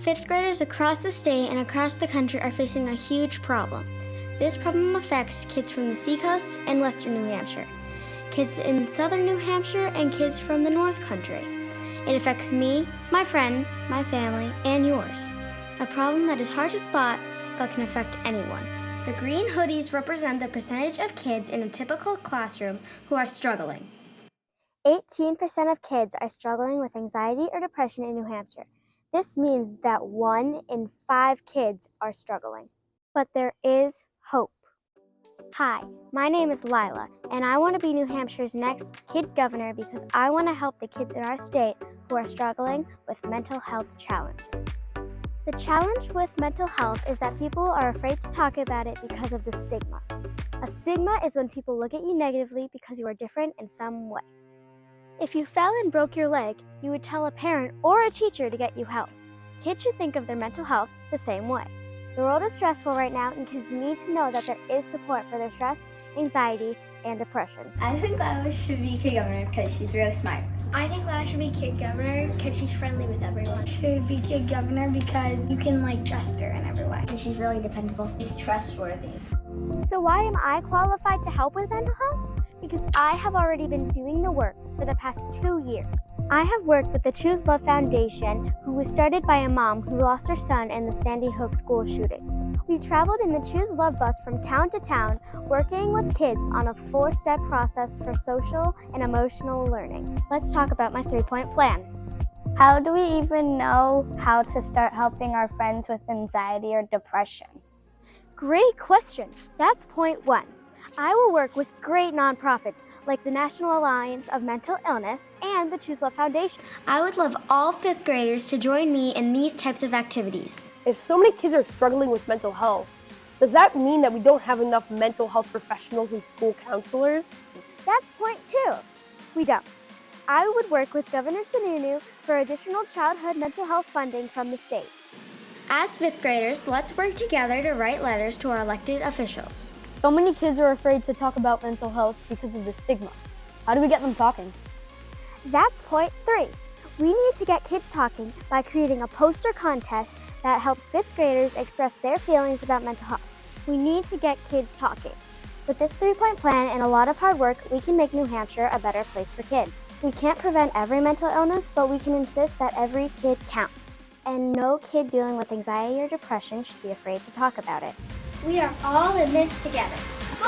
Fifth graders across the state and across the country are facing a huge problem. This problem affects kids from the seacoast and western New Hampshire, kids in southern New Hampshire, and kids from the North Country. It affects me, my friends, my family, and yours. A problem that is hard to spot, but can affect anyone. The green hoodies represent the percentage of kids in a typical classroom who are struggling. 18% of kids are struggling with anxiety or depression in New Hampshire. This means that 1 in 5 kids are struggling. But there is hope. Hi, my name is Lilah, and I want to be New Hampshire's next kid governor because I want to help the kids in our state who are struggling with mental health challenges. The challenge with mental health is that people are afraid to talk about it because of the stigma. A stigma is when people look at you negatively because you are different in some way. If you fell and broke your leg, you would tell a parent or a teacher to get you help. Kids should think of their mental health the same way. The world is stressful right now, and kids need to know that there is support for their stress, anxiety, and depression. I think Lilah should be kid governor because she's real smart. I think Lilah should be kid governor because she's friendly with everyone. Should be kid governor because you can trust her in every way. She's really dependable. She's trustworthy. So why am I qualified to help with mental health? Because I have already been doing the work for the past 2 years. I have worked with the Choose Love Foundation, who was started by a mom who lost her son in the Sandy Hook school shooting. We traveled in the Choose Love bus from town to town, working with kids on a 4-step process for social and emotional learning. Let's talk about my 3-point plan. How do we even know how to start helping our friends with anxiety or depression? Great question. That's point 1. I will work with great nonprofits like the National Alliance of Mental Illness and the Choose Love Foundation. I would love all 5th graders to join me in these types of activities. If so many kids are struggling with mental health, does that mean that we don't have enough mental health professionals and school counselors? That's point 2. We don't. I would work with Governor Sununu for additional childhood mental health funding from the state. As 5th graders, let's work together to write letters to our elected officials. So many kids are afraid to talk about mental health because of the stigma. How do we get them talking? That's point 3. We need to get kids talking by creating a poster contest that helps 5th graders express their feelings about mental health. We need to get kids talking. With this 3-point plan and a lot of hard work, we can make New Hampshire a better place for kids. We can't prevent every mental illness, but we can insist that every kid counts. And no kid dealing with anxiety or depression should be afraid to talk about it. We are all in this together. Go